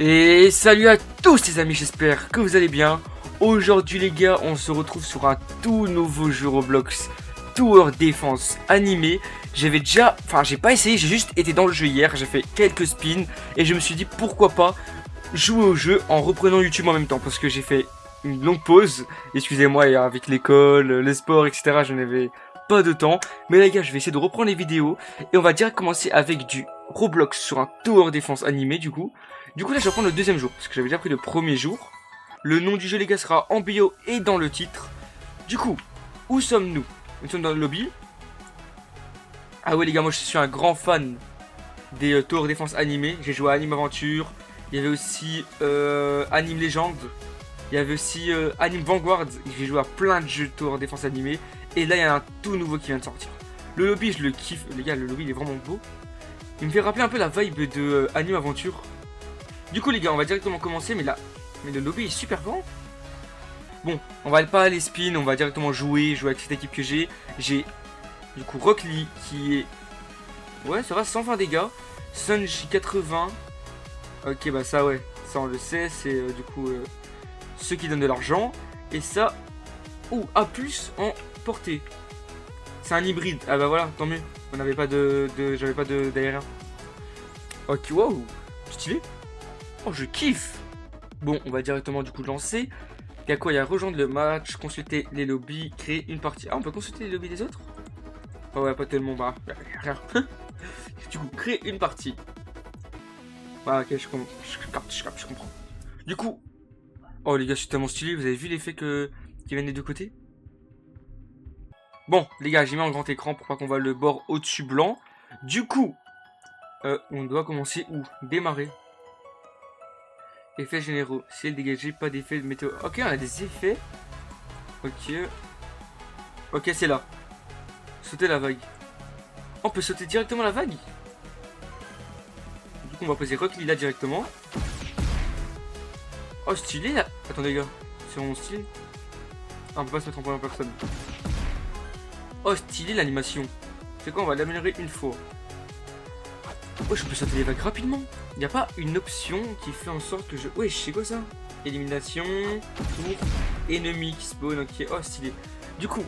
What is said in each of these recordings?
Et salut à tous les amis, j'espère que vous allez bien. Aujourd'hui les gars, on se retrouve sur un tout nouveau jeu Roblox Tower Defense animé. J'avais déjà, j'ai pas essayé, j'ai juste été dans le jeu hier, j'ai fait quelques spins et je me suis dit pourquoi pas jouer au jeu en reprenant YouTube en même temps, parce que j'ai fait une longue pause. Excusez-moi, avec l'école, les sports, etc. je n'avais pas de temps. Mais les gars, je vais essayer de reprendre les vidéos et on va direct commencer avec du Roblox sur un Tower Defense animé du coup. Là je vais prendre le deuxième jour, parce que j'avais déjà pris le premier jour. Le nom du jeu les gars sera en bio et dans le titre. Du coup, où sommes-nous? Nous sommes dans le lobby. Ah ouais les gars, moi je suis un grand fan des Tower Defense animés. J'ai joué à Anime Aventure, il y avait aussi Anime Legend, il y avait aussi Anime Vanguard. J'ai joué à plein de jeux de Tower Defense animés. Et là il y a un tout nouveau qui vient de sortir. Le lobby je le kiffe, les gars, le lobby il est vraiment beau. Il me fait rappeler un peu la vibe de Anime Aventure. Du coup les gars, on va directement commencer, mais le lobby est super grand. Bon, on va pas aller spin, on va directement jouer avec cette équipe que j'ai. J'ai du coup Rock Lee qui est... Ouais, ça va, 120 dégâts. Sunji 80. Ok, bah ça ouais, ça on le sait, c'est du coup ceux qui donnent de l'argent. Et ça, A+, en portée. C'est un hybride, ah bah voilà, tant mieux. On n'avait pas j'avais pas d'aérien. Ok, wow, stylé. Oh, je kiffe. Bon, on va directement du coup lancer. Il y a quoi? Il y a rejoindre le match, consulter les lobbies, créer une partie. Ah, on peut consulter les lobbies des autres? Oh ouais, pas tellement, bah, rien. Du coup, créer une partie. Ah, ok, je comprends. Du coup, oh les gars, c'est tellement stylé. Vous avez vu l'effet qui viennent des deux côtés? Bon, les gars, j'ai mis en grand écran pour pas qu'on voit le bord au-dessus blanc. Du coup, on doit commencer où? Démarrer. Effets généraux. Ciel dégagé, pas d'effet de météo. Ok, on a des effets. Ok. Ok, c'est là. Sauter la vague. On peut sauter directement la vague. Du coup, on va poser Rock Lee là directement. Oh, stylé là. Attendez, les gars. C'est mon style. Ah, on peut pas se mettre en première personne. Oh, stylé l'animation. C'est quoi? On va l'améliorer une fois. Oh, je peux sauter les vagues rapidement. Il n'y a pas une option qui fait en sorte que je... Ouais, je sais quoi ça? Élimination, tour, ennemi qui spawn, ok. Oh, stylé. Du coup,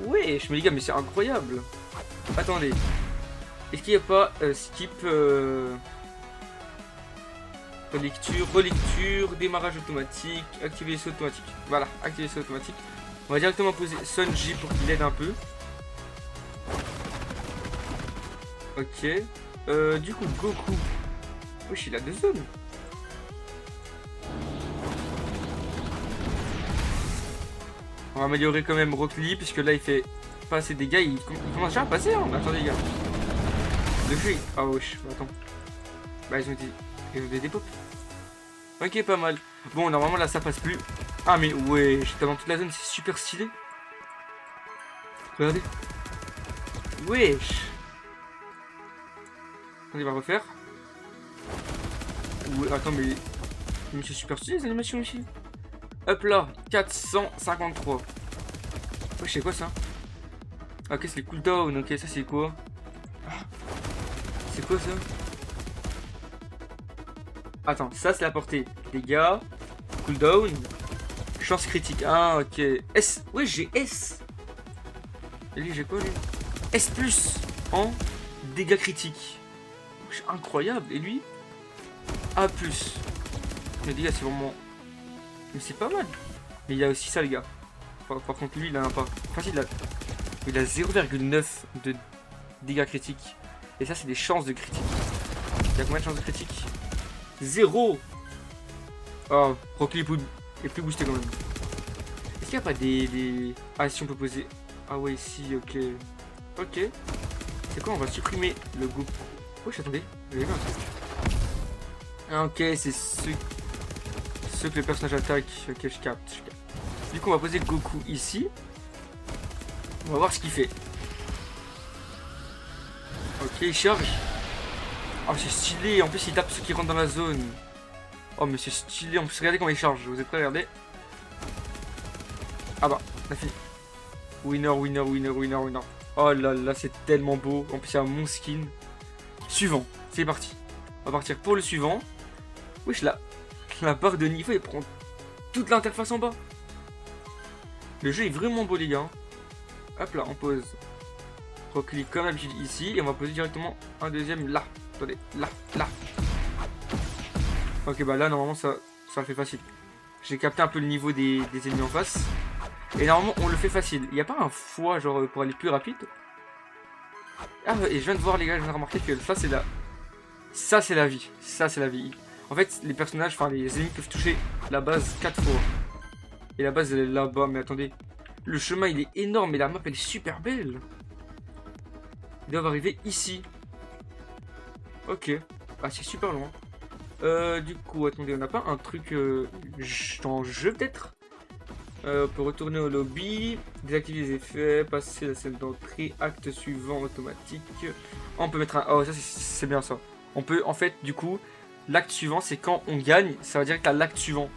ouais, les gars, mais c'est incroyable. Attendez. Est-ce qu'il n'y a pas skip, relecture, démarrage automatique, activer les sauts automatiques. Voilà, activer les sauts automatiques. On va directement poser Sunji pour qu'il aide un peu. Ok. Du coup, Goku. Wesh, il a deux zones. On va améliorer quand même Rock Lee, puisque là il fait pas assez de dégâts. Il commence déjà à passer, hein. Attendez, les gars. Le jeu. Ah, wesh, attends. Bah, ils ont des pop. Ok, pas mal. Bon, normalement là ça passe plus. Ah, mais ouais, j'étais dans toute la zone, c'est super stylé. Regardez. Wesh. On va refaire. Ouais, attends, mais c'est super stylé les animations ici. Hop là, 453. Ouais, je sais quoi ça? Ok, c'est les cooldowns. Ok, ça c'est quoi? C'est quoi ça? Attends, ça c'est la portée. Dégâts, cooldown, chance critique. Ah, ok. S. Ouais, j'ai S. Et lui, j'ai quoi lui? S plus en dégâts critiques. Incroyable. Et lui? A plus. Mais les gars, c'est vraiment... Mais c'est pas mal. Mais il y a aussi ça, les gars. Par contre, lui, il en a pas. Enfin, il a 0,9 de dégâts critiques. Et ça, c'est des chances de critique. Il y a combien de chances de critique? 0. Oh, Rock Lee est plus boosté quand même. Est-ce qu'il n'y a pas des... Ah, si on peut poser... Ah ouais, si, ok. Ok. C'est quoi? On va supprimer le groupe. Wesh, attendez. J'ai vu un truc. Ah, ok, c'est ceux que le personnage attaque. Ok, je capte. Du coup, on va poser Goku ici. On va voir ce qu'il fait. Ok, il charge. Oh, c'est stylé. En plus, il tape ceux qui rentrent dans la zone. Oh, mais c'est stylé. En plus, regardez comment il charge. Vous êtes prêts? Regardez. Ah bah, on a fini. Winner. Oh là là, c'est tellement beau. En plus, il y a mon skin. Suivant. C'est parti. On va partir pour le suivant. Wesh, la barre de niveau, elle prend toute l'interface en bas. Le jeu est vraiment beau, les gars. Hop là, on pose. Reclique comme d'habitude ici. Et on va poser directement un deuxième là. Attendez, là. Ok, bah là, normalement, ça le fait facile. J'ai capté un peu le niveau des ennemis en face. Et normalement, on le fait facile. Il n'y a pas un foie, genre, pour aller plus rapide? Ah, et je viens de voir, les gars, je viens de remarquer que ça, c'est la... Ça, c'est la vie. Ça, c'est la vie. En fait, les personnages, enfin, les ennemis peuvent toucher la base 4 fois. Et la base, elle est là-bas. Mais attendez. Le chemin, il est énorme. Et la map, elle est super belle. Ils doivent arriver ici. Ok. Ah, c'est super loin. Du coup, attendez, on n'a pas un truc en jeu, peut-être? On peut retourner au lobby, désactiver les effets, passer la scène d'entrée, acte suivant automatique. On peut mettre un... Oh, ça c'est bien ça. On peut, en fait, du coup, l'acte suivant, c'est quand on gagne, ça va direct à l'acte suivant.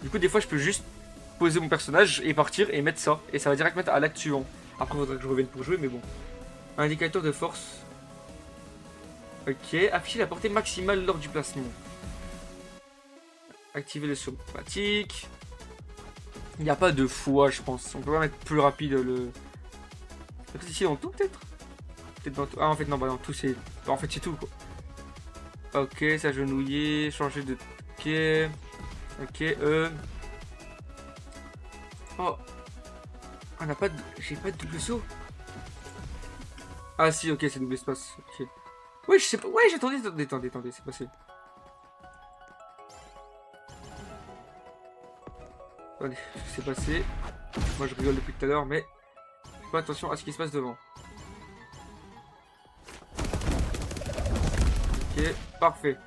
Du coup, des fois, je peux juste poser mon personnage et partir et mettre ça. Et ça va direct mettre à l'acte suivant. Après, il faudrait que je revienne pour jouer, mais bon. Indicateur de force. Ok, afficher la portée maximale lors du placement. Activer le saut automatique. Il n'y a pas de foi, je pense. On peut pas mettre plus rapide le... Peut-être ici dans tout, peut-être? Peut-être dans tout. Ah, en fait, non, bah non, tout c'est... En fait, c'est tout, quoi. Ok, s'agenouiller, changer de... Ok, Oh. On n'a pas de... J'ai pas de double saut. Ah si, ok, c'est double espace. Ok. Ouais, je sais pas... Ouais, j'attendais, attendez, c'est passé. Attendez, c'est passé. Moi, je rigole depuis tout à l'heure, mais... Fais pas attention à ce qui se passe devant. Ok, parfait.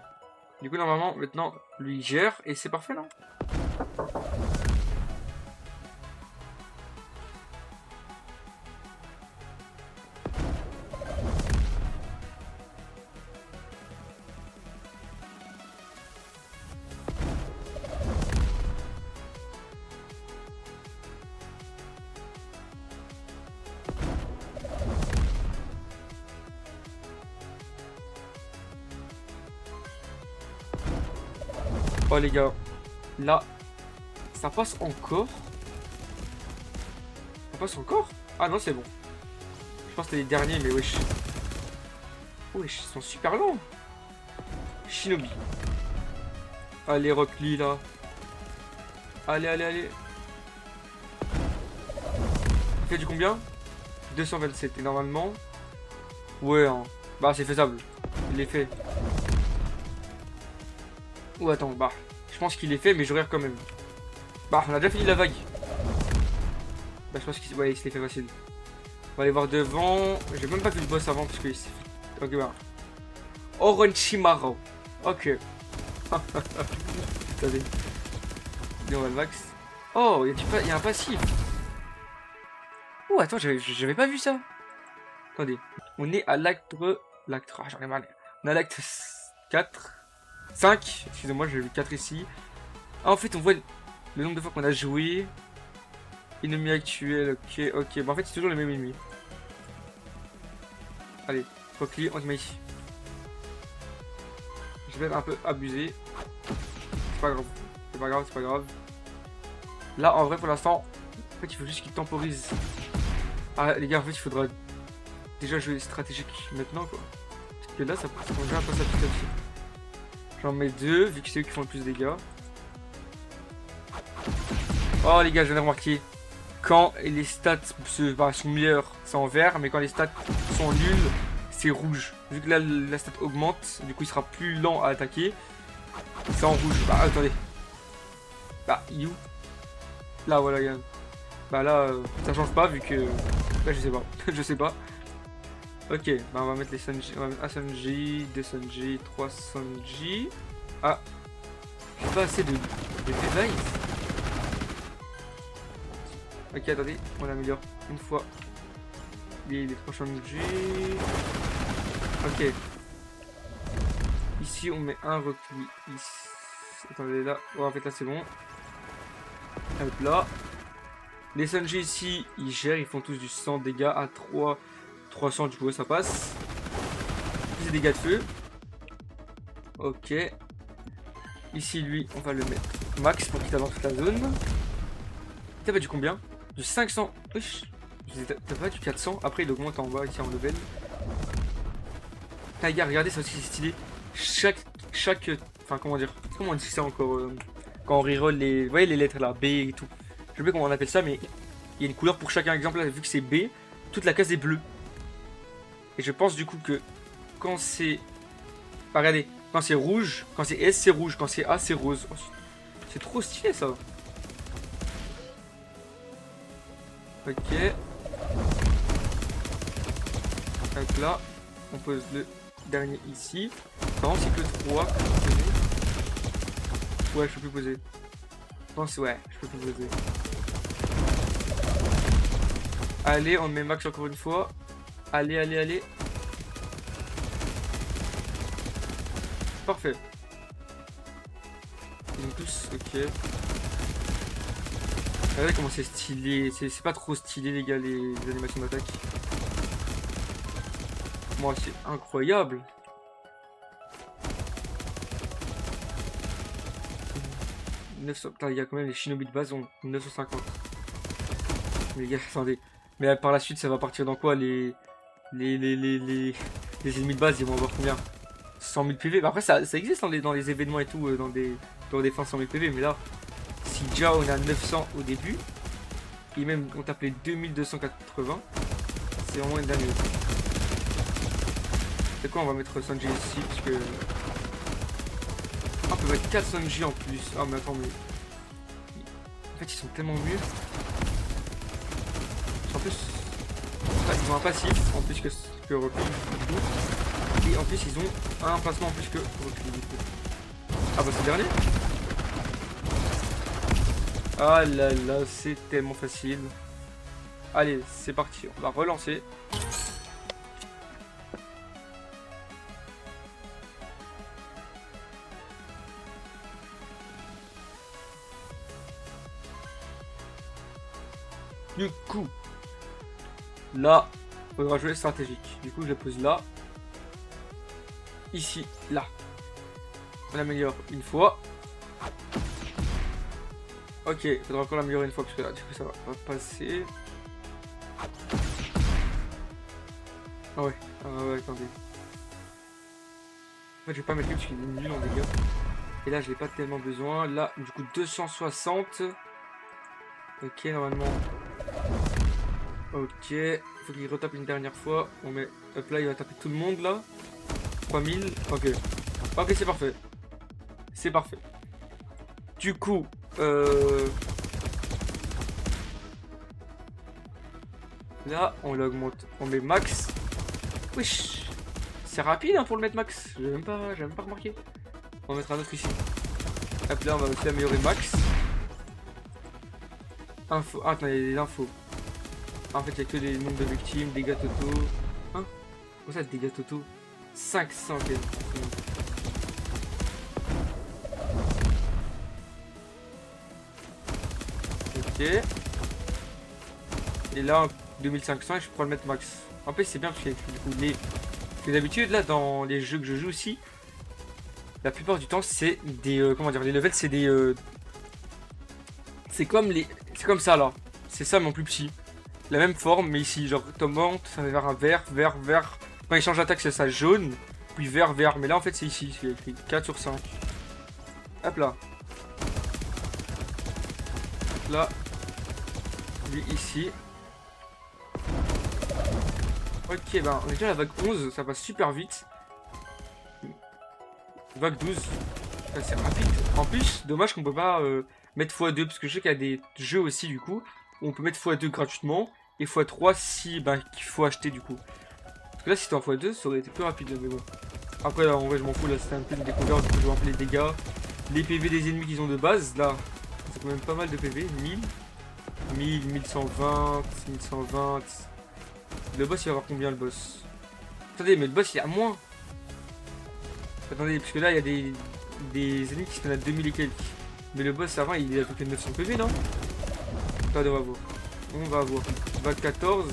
Du coup, normalement, maintenant, lui gère, et c'est parfait, non? Oh les gars, là, ça passe encore. Ça passe encore? Ah non, c'est bon. Je pense que c'était les derniers, mais wesh. Wesh, ils sont super longs. Shinobi. Allez, Rock Lee, là. Allez. Il fait du combien? 227. Et normalement... Ouais, hein. Bah, c'est faisable. Il est fait. Ou attends, bah, je pense qu'il est fait, mais je regarde quand même. Bah, on a déjà fini la vague. Bah, je pense qu'il ouais, il se l'est fait facile. On va aller voir devant. J'ai même pas vu le boss avant parce que. Ok, bah. Orochimaru. Ok. Attendez. Et on va le max. Oh, il y a un passif. Oh, attends, j'avais pas vu ça. Attendez. On est à l'acte. Ah, j'en ai mal. On est à l'acte 4. 5, excusez-moi, j'ai vu 4 ici. Ah, en fait, on voit le nombre de fois qu'on a joué. Ennemi actuel, ok. Bon, en fait, c'est toujours les mêmes ennemis. Allez, Rock Lee, on te met ici. Je vais un peu abuser. C'est pas grave. Là, en vrai, pour l'instant, en fait, il faut juste qu'il temporise. Ah, les gars, en fait, il faudra déjà jouer stratégique maintenant, quoi. Parce que là, ça prend déjà un peu ça petit à petit. J'en mets 2, vu que c'est eux qui font le plus de dégâts. Oh les gars, je viens de remarquer. Quand les stats sont meilleures, c'est en vert. Mais quand les stats sont nulles, c'est rouge. Vu que là, la stat augmente, du coup, il sera plus lent à attaquer. C'est en rouge. Bah, attendez. Bah, you. Là, voilà, gars. Bah là, ça change pas, vu que... Là, je sais pas. Je sais pas. Ok, bah on va mettre les Sanji, on va mettre un Sanji, 2 Sanji, 3 Sanji. Ah, j'ai pas assez de device. Ok, attendez, on améliore une fois les 3 Sanji. Ok. Ici, on met un repli. Ici. Attendez, là. Ouais, en fait, là, c'est bon. Hop là. Les Sanji ici, ils gèrent, ils font tous du 100 dégâts à 300, du coup ça passe. Plus des dégâts de feu. Ok. Ici, lui, on va le mettre max pour qu'il tape dans toute la zone. T'as pas du combien? Du 500. Wesh. T'as pas du 400. Après, il augmente en bas ici en level. Ah, les gars, regardez, ça aussi c'est stylé. Chaque. Enfin, comment dire? Comment on dit ça encore quand on reroll les. Vous voyez les lettres là, B et tout. Je sais pas comment on appelle ça, mais il y a une couleur pour chacun. Exemple, là, vu que c'est B, toute la case est bleue. Et je pense du coup que quand c'est. Enfin, regardez, quand c'est rouge, quand c'est S, c'est rouge, quand c'est A, c'est rose. Oh, c'est trop stylé ça. Ok. Donc là, on pose le dernier ici. Non, c'est que 3. Ouais, je peux plus poser. Je pense, ouais, je peux plus poser. Allez, on met max encore une fois. Allez, allez, allez. Parfait. Ils ont tous, ok. Regardez comment c'est stylé. C'est pas trop stylé, les gars, les animations d'attaque. Moi, c'est incroyable. Putain, il y a quand même les shinobi de base ont 950. Mais les gars, attendez. Mais par la suite, ça va partir dans quoi les ennemis de base, ils vont avoir combien? 100 000 PV. Bah après, ça existe dans les événements et tout, dans des fins 100 000 PV. Mais là, si déjà on a 900 au début, et même on tape les 2280, c'est vraiment une dinguerie. C'est quoi, on va mettre Sanji ici, parce que... Ah, on peut mettre 4 Sanji en plus. Ah, mais attends, mais... En fait, ils sont tellement mieux. En plus... Ah, ils ont un passif, en plus que recul, du coup. Et en plus, ils ont un placement en plus que recul, du coup. Ah bah, c'est le dernier. Ah là là, c'est tellement facile. Allez, c'est parti, on va relancer. Du coup, là, il faudra jouer stratégique. Du coup, je le pose là. Ici, là. On améliore une fois. Ok, il faudra encore l'améliorer une fois parce que là, du coup, ça va pas passer. Ah ouais, attendez. En fait, je vais pas mettre lui parce qu'il est nul en dégâts. Et là, je n'ai pas tellement besoin. Là, du coup, 260. Ok, normalement. Ok, faut qu'il retape une dernière fois. On met. Hop là, il va taper tout le monde là. 3000. Ok. Ok, c'est parfait. C'est parfait. Du coup, là, on l'augmente. On met max. Wesh. C'est rapide hein, pour le mettre max. J'ai même pas remarqué. On va mettre un autre ici. Hop là, on va aussi améliorer max. Info. Ah, attends, il y a des infos. En fait, il n'y a que des nombres de victimes, dégâts totaux. Hein? Comment ça, dégâts totaux? 500 quand même. Ok. Et là, 2500, je pourrais le mettre max. En plus, c'est bien parce que du coup, d'habitude, là, dans les jeux que je joue aussi, la plupart du temps, c'est des. Comment dire, les levels, c'est des. C'est comme ça là. C'est ça, mais en plus petit. La même forme, mais ici, genre, monte, ça va vers un vert, vert. Quand il change d'attaque, c'est ça jaune. Puis vert. Mais là, en fait, c'est ici. C'est écrit 4 sur 5. Hop là. Là. Lui ici. Ok, ben, on est déjà à la vague 11. Ça passe super vite. Vague 12. C'est rapide. En plus, dommage qu'on peut pas mettre x2. Parce que je sais qu'il y a des jeux aussi, du coup, où on peut mettre x2 gratuitement. Et x3 si ben qu'il faut acheter du coup. Parce que là si c'était en x2 ça aurait été plus rapide mais bon. Après là en vrai je m'en fous, là c'était un peu une découverte, du coup je vais rappeler les dégâts. Les PV des ennemis qu'ils ont de base, là c'est quand même pas mal de PV, 1000, 1120, 1120. Le boss il va avoir combien le boss? Attendez mais le boss il a moins. Attendez parce que là il y a des ennemis qui se prennent à 2000 et quelques. Mais le boss avant il a fait 900 PV non? Attendez on va voir. Vague 14.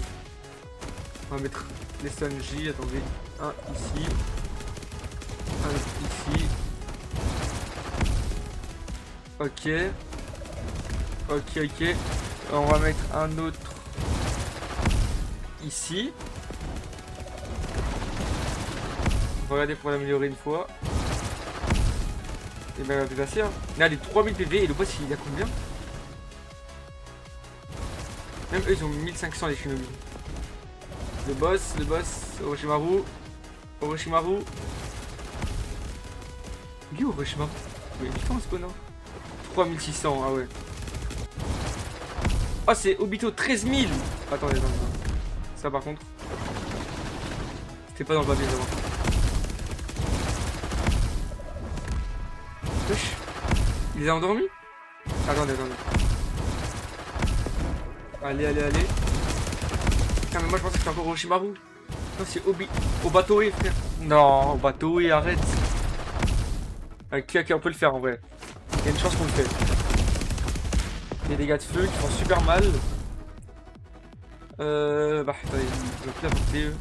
On va mettre les Sanji. Attendez. Un ici. Un ici. Ok. Ok, ok. On va mettre un autre ici. On va regarder pour l'améliorer une fois. Et ben, il va plus passer. Hein. Là, les 3000 PV et le boss, il a combien? Même eux, ils ont 1500 les shinobi. Le boss, Orochimaru. Orochimaru. Il est où Orochimaru? Mais il est en spawn, 3600, ah ouais. Oh, c'est Obito 13 000. Attendez. Ça, par contre. C'était pas dans le papier, d'abord. Wesh. Il les a endormis? Attendez. Allez. Putain, mais moi je pensais que c'était encore Orochimaru. Non, c'est Obatoe, frère. Non, Obatoe, arrête. Ok, on peut le faire en vrai. Il y a une chance qu'on le fait. Des dégâts de feu qui font super mal. Bah, attendez, ils vont plus apporter eux.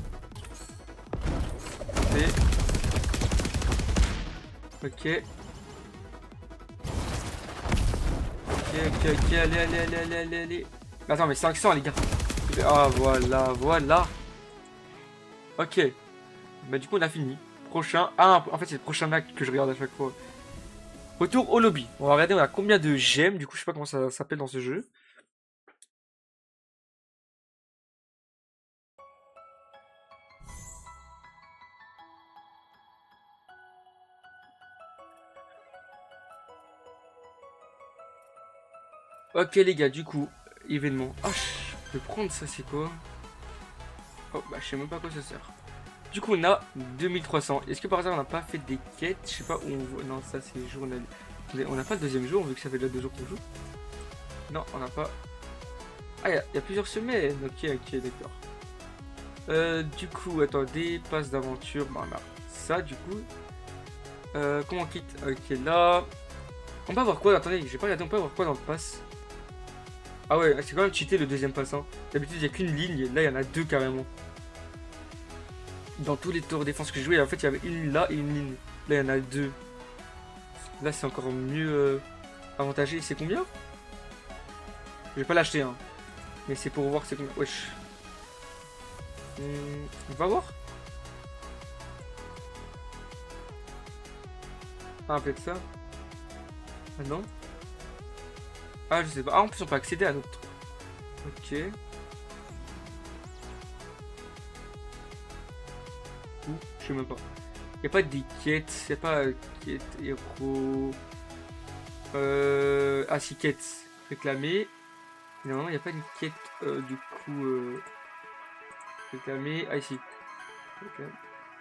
Ok. Ok, allez. Attends, mais 500 les gars. Ah, voilà. Ok. Bah, du coup, on a fini. Prochain. Ah, en fait, c'est le prochain acte que je regarde à chaque fois. Retour au lobby. On va regarder, on a combien de gemmes. Du coup, je sais pas comment ça s'appelle dans ce jeu. Ok, les gars, du coup, événement. Ah, je peux prendre ça, c'est quoi? Oh, bah, je sais même pas à quoi ça sert. Du coup, on a 2300. Est-ce que par hasard, on n'a pas fait des quêtes? Je sais pas où on voit. Non, ça, c'est journal. On n'a pas le deuxième jour, vu que ça fait déjà 2 jours qu'on joue. Non, on n'a pas. Ah, il y a plusieurs semaines. Ok, d'accord. Du coup, attendez, passe d'aventure. Bah, on a ça, du coup. Comment on quitte? Ok, là. On peut avoir quoi? Attendez, j'ai pas regardé. On peut avoir quoi dans le pass? Ah ouais, c'est quand même cheaté le deuxième pass. Hein. D'habitude, il n'y a qu'une ligne. Là, il y en a deux carrément. Dans tous les tours défense que j'ai joué, en fait, il y avait une là et une ligne. Là, il y en a deux. Là, c'est encore mieux avantagé. C'est combien? Je vais pas l'acheter, hein. Mais c'est pour voir c'est combien. Wesh. On va voir. Ah, peut-être ça. Ah non. Ah, je sais pas. Ah, en plus, on peut accéder à notre truc. Ok. Ouh, je sais même pas. Y a pas des quêtes. Y a pas quête héros. Ah, si, quête réclamée. Normalement, y a pas une quête du coup. Réclamer. Ah, ici.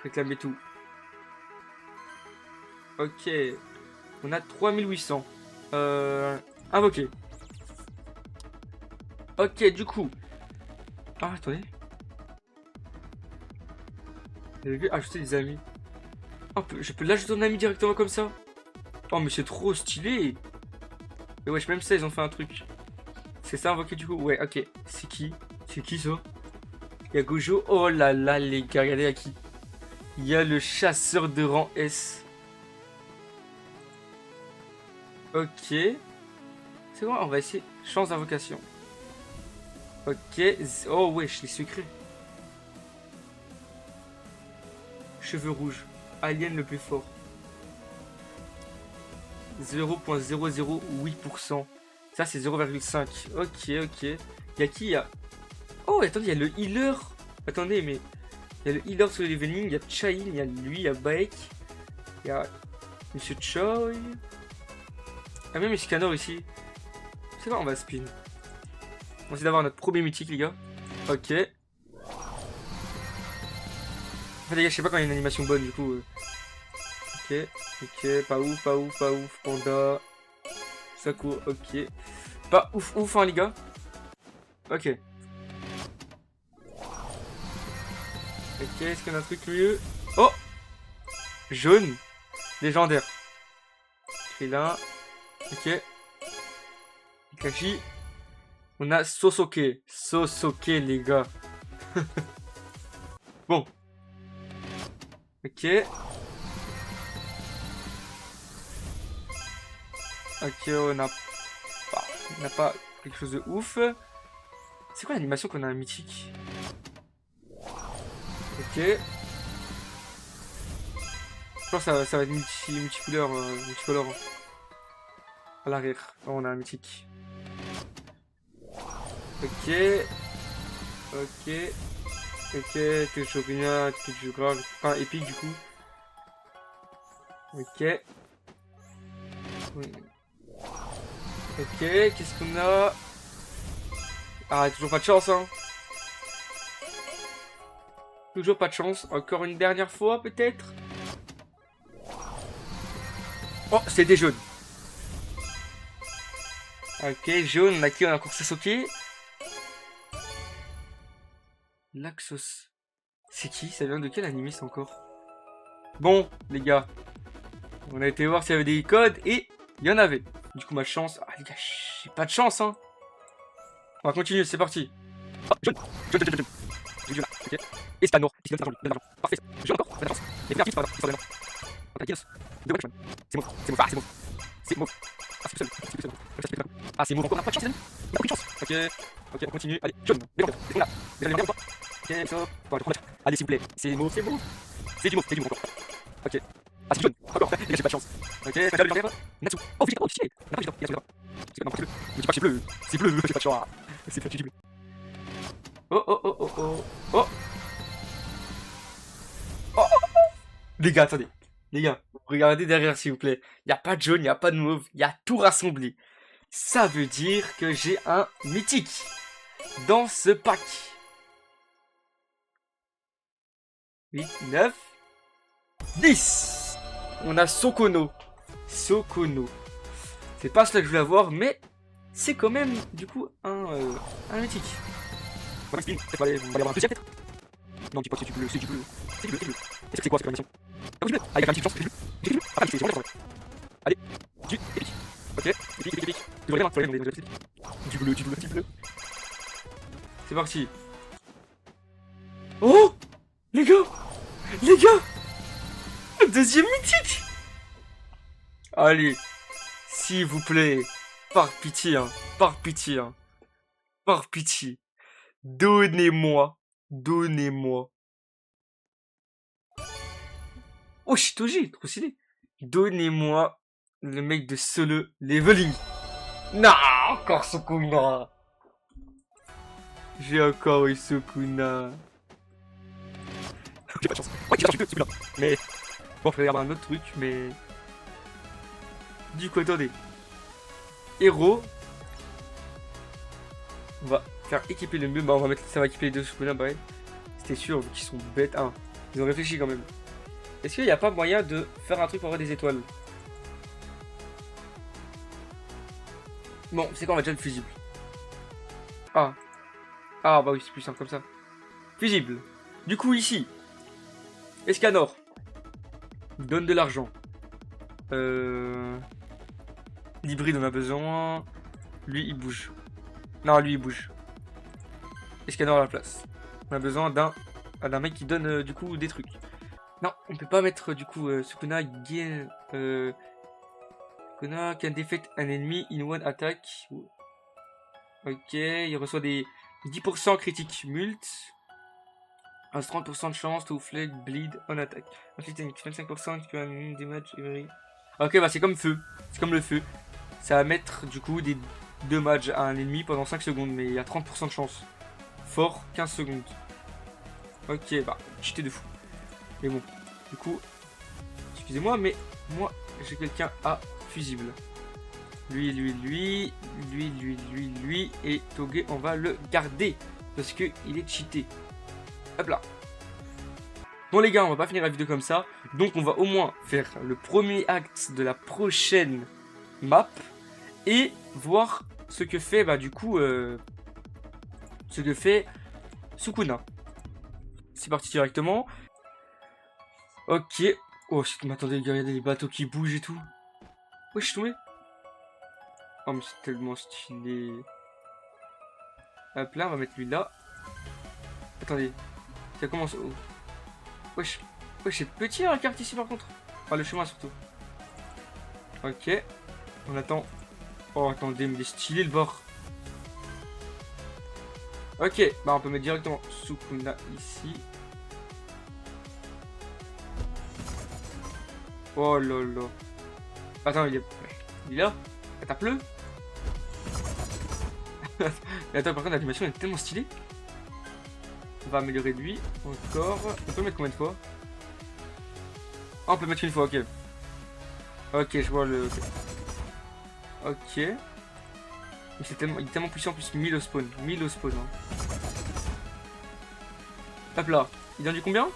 Réclamer tout. Ok. On a 3800. Invoqué. Ok, du coup. Ah, attendez. Vous avez vu? Ajouter des amis. Oh, je peux l'ajouter en ami directement comme ça? Oh, mais c'est trop stylé. Mais wesh, même ça, ils ont fait un truc. C'est ça, invoqué du coup? Ouais, ok. C'est qui? C'est qui ça? Il y a Gojo. Oh là là, les gars, regardez à qui. Il y a le chasseur de rang S. Ok. C'est bon, on va essayer. Chance d'invocation. Ok. Oh wesh, les secrets. Cheveux rouges. Alien le plus fort. 0,008%. Ça, c'est 0,5. Ok. Il y a qui? Il y a... Oh, attendez, il y a le healer. Attendez, mais... Il y a le healer sur le leveling. Il y a Chain, il y a lui, il y a Baek. Il y a Monsieur Choi. Ah, même Scanner ici. C'est bon, on va spin. On va essayer d'avoir notre premier mythique, les gars. Ok. En fait, les gars, je sais pas quand il y a une animation bonne, du coup. Ok, pas ouf. Panda. Ça court, ok. Pas ouf, hein, les gars. Ok. Ok, est-ce qu'on a un truc mieux? Oh! Jaune. Légendaire. Krillin. Ok. Kashi. On a Sosoke. Sosoke, les gars. Bon. Ok. Ok, on n'a pas quelque chose de ouf. C'est quoi l'animation qu'on a un mythique? Ok. Je pense que ça va être multicouleur, multicolore. À l'arrière. Oh, on a un mythique. Ok. Ok. Ok. Toujours rien. Toujours grave. Enfin, épique du coup. Ok. Ok. Qu'est-ce qu'on a? Ah, toujours pas de chance, hein. Toujours pas de chance. Encore une dernière fois, peut-être? Oh, c'était jaune. Ok, jaune, on a qui? On a encore Sasuke. Naxos. C'est qui? Ça vient de quel animé c'est encore? Bon, les gars. On a été voir s'il y avait des codes et il y en avait. Du coup, ma chance. Ah, les gars, j'ai pas de chance, hein. On va continuer, c'est parti. Oh, jaune. Jaune. Ok. Espanor. Ici, donne de l'argent. Parfait. Jaune encore. Bonne chance. Et puis, histoire d'argent. On a Kinos. De Watchman. C'est mauve. C'est mauve. Ah, c'est mauve. C'est mauve. Ah, c'est tout seul. Ah, c'est mauve encore. On a pas de chance, les amis. On a aucune chance. Ok. Ok, on continue. Allez, jaune. C'est là. Déjà, ok, ça. Bon, allez, s'il vous plaît. C'est mauve. C'est mauve. C'est du mauve. C'est du mauve encore. Ok. Ah, c'est jaune. Encore. Les gars, j'ai pas de chance. Ok, c'est pas le Natsu. Oh, fichier. Oh, fichier. On a pas fichier. Non, c'est bleu. Je dis pas que c'est bleu. C'est bleu. J'ai pas de chance. C'est pas du bleu. Oh, oh, oh, oh, oh. Oh. Oh. Les gars, attendez. Les gars, regardez derrière, s'il vous plaît. Il n'y a pas de jaune, il n'y a pas de mauve. Il y a tout rassemblé. Ça veut dire que j'ai un mythique dans ce pack. 8, 9, 10. On a Sokono. Sokono. C'est pas cela que je voulais avoir, mais c'est quand même, du coup, un mythique. On va aller avoir un deuxième peut-être. Non, dis pas que c'est du bleu, c'est du bleu. C'est du bleu, c'est du bleu. Est-ce que c'est quoi cette animation? Ah, du bleu. Ah, il y a quand même une chance, c'est du bleu. J'ai du bleu. Ah, c'est vraiment allez, du épique. Ok, épique. Tu vois les mains, du bleu. C'est parti. Oh, les gars, deuxième mythique. Allez, s'il vous plaît, par pitié, donnez-moi. Oh, Shitoji, trop stylé. Donnez-moi le mec de Solo Leveling. Non, encore Sukuna. J'ai encore eu Sukuna. J'ai pas de chance. Ouais, j'ai pas de chance, mais bon, faut regarder un autre truc, mais du coup, attendez. Héros. On va faire équiper le mieux. Bah, on va mettre ça va équiper les deux Sukuna, pareil. C'était sûr, vu qu'ils sont bêtes. Ah, ils ont réfléchi quand même. Est-ce qu'il n'y a pas moyen de faire un truc pour avoir des étoiles? Bon, c'est quoi, on va déjà le fusible. Ah. Ah, bah oui, c'est plus simple comme ça. Fusible. Du coup, ici. Escanor. Donne de l'argent. L'hybride, on a besoin. Lui, il bouge. Non, lui, il bouge. Escanor à la place. On a besoin d'un mec qui donne, du coup, des trucs. Non, on peut pas mettre, du coup, Sukuna gain... Sukuna can defeat un ennemi in one attack. Ok, il reçoit des 10% critique mult. Un 30% de chance to flag bleed on attack. Ensuite, 25% qui peut un damage every. Ok, bah c'est comme feu. C'est comme le feu. Ça va mettre du coup des dommages à un ennemi pendant 5 secondes, mais il y a 30% de chance. Fort, 15 secondes. Ok, bah, cheaté de fou. Mais bon, du coup, excusez-moi, mais moi, j'ai quelqu'un à fusible. Lui, et Toge, on va le garder. Parce que il est cheaté. Hop là. Bon les gars, on va pas finir la vidéo comme ça. Donc on va au moins faire le premier acte de la prochaine map. Et voir ce que fait, bah du coup, ce que fait Sukuna. C'est parti directement. Ok. Oh, mais attendez les gars, regardez les bateaux qui bougent et tout. Ouais, je suis tombé. Oh, mais c'est tellement stylé. Hop là, on va mettre lui là. Attendez. Ça commence... Oh. Wesh. Wesh, c'est petit la carte ici par contre. Enfin, le chemin surtout. Ok. On attend. Oh, attendez, mais il est stylé le bord. Ok, bah on peut mettre directement Sukuna ici. Oh là là. Attends, il est là. T'as pleu. Mais attends, par contre, l'animation est tellement stylée. On va améliorer lui. Encore. On peut mettre combien de fois? Ah, on peut mettre une fois, ok. Ok, je vois le... Ok. Mais c'est tellement... Il est tellement puissant, en plus 1000 au spawn. 1000 au spawn. Hein. Hop là. Il donne du combien?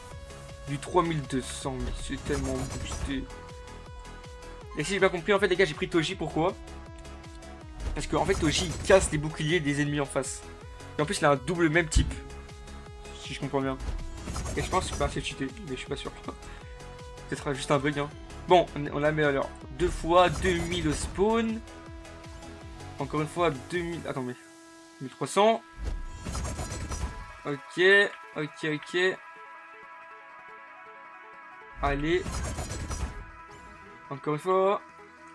Du 3200, mais c'est tellement boosté. Et si j'ai bien compris, en fait, les gars, j'ai pris Toji, pourquoi? Parce qu'en fait, Toji, il casse les boucliers des ennemis en face. Et en plus, il a un double même type. Si je comprends bien. Et je pense que c'est cheaté, mais je suis pas sûr. Peut-être juste un bug, hein. Bon, on la met alors 2 fois 2000 au spawn. Encore une fois 2000. Attends, mais 1300. Ok, ok. Allez. Encore une fois.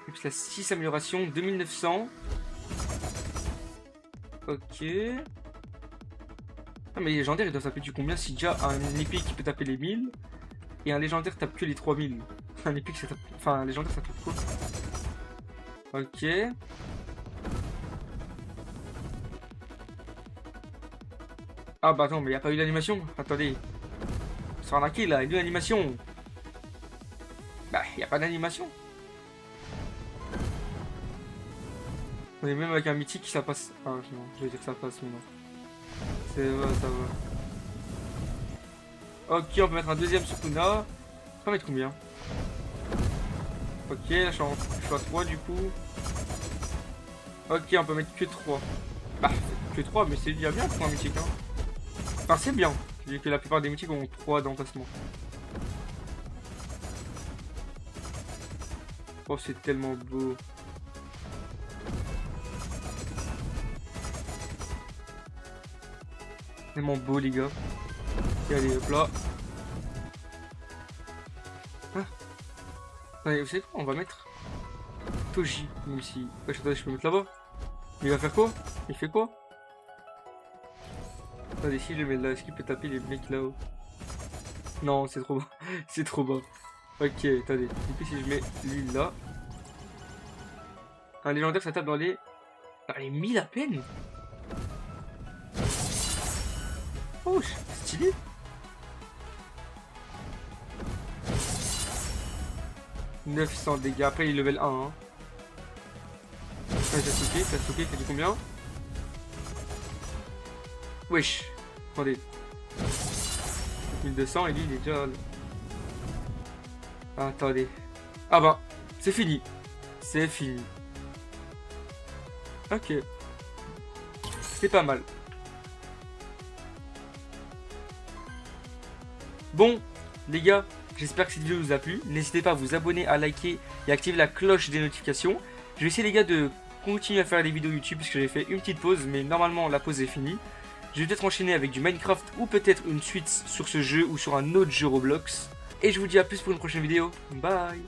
Et puis la 6 amélioration, 2900. Ok. Ah, mais les légendaires, ils doivent taper du combien si déjà un épique qui peut taper les 1000 et un légendaire tape que les 3000. Un épique, ça tape... Enfin, un légendaire, ça tape quoi? Ok. Ah bah attends, mais il n'y a pas eu d'animation. Attendez. On se fait arnaquer là, il y a eu l'animation. Bah, il n'y a pas d'animation. On est même avec un mythique, ça passe. Ah non, je vais dire que ça passe, mais non. C'est vrai, ça va. Ok, on peut mettre un deuxième Sukuna. On peut mettre combien? Ok, là je suis à 3 du coup. Ok, on peut mettre que 3. Bah, que 3, mais c'est déjà bien pour un mythique. Hein. Enfin, c'est bien, vu que la plupart des mythiques ont 3 d'emplacement. Oh, c'est tellement beau. Tellement beau, les gars. Et allez, hop là. Ah. Allez, vous savez quoi? On va mettre Toji, même si... Ouais, attendez, je peux mettre là-bas. Il va faire quoi? Il fait quoi? Attendez, si je le mets là, est-ce qu'il peut taper les mecs là-haut? Non, c'est trop bas. C'est trop bas. Ok, attendez. Du coup, si je mets lui là... Un légendaire, ça tape dans les... Dans les 1000 à peine. Oh, stylé. « 900 dégâts. Après, il est level 1. Hein. Sasuke, fait du combien? Wesh. Attendez. 1200 et lui, il est déjà... Ah, attendez. Ah bah, c'est fini. C'est fini. Ok. C'est pas mal. Bon, les gars, j'espère que cette vidéo vous a plu. N'hésitez pas à vous abonner, à liker et à activer la cloche des notifications. Je vais essayer, les gars, de continuer à faire des vidéos YouTube parce que j'ai fait une petite pause, mais normalement la pause est finie. Je vais peut-être enchaîner avec du Minecraft ou peut-être une suite sur ce jeu ou sur un autre jeu Roblox. Et je vous dis à plus pour une prochaine vidéo. Bye!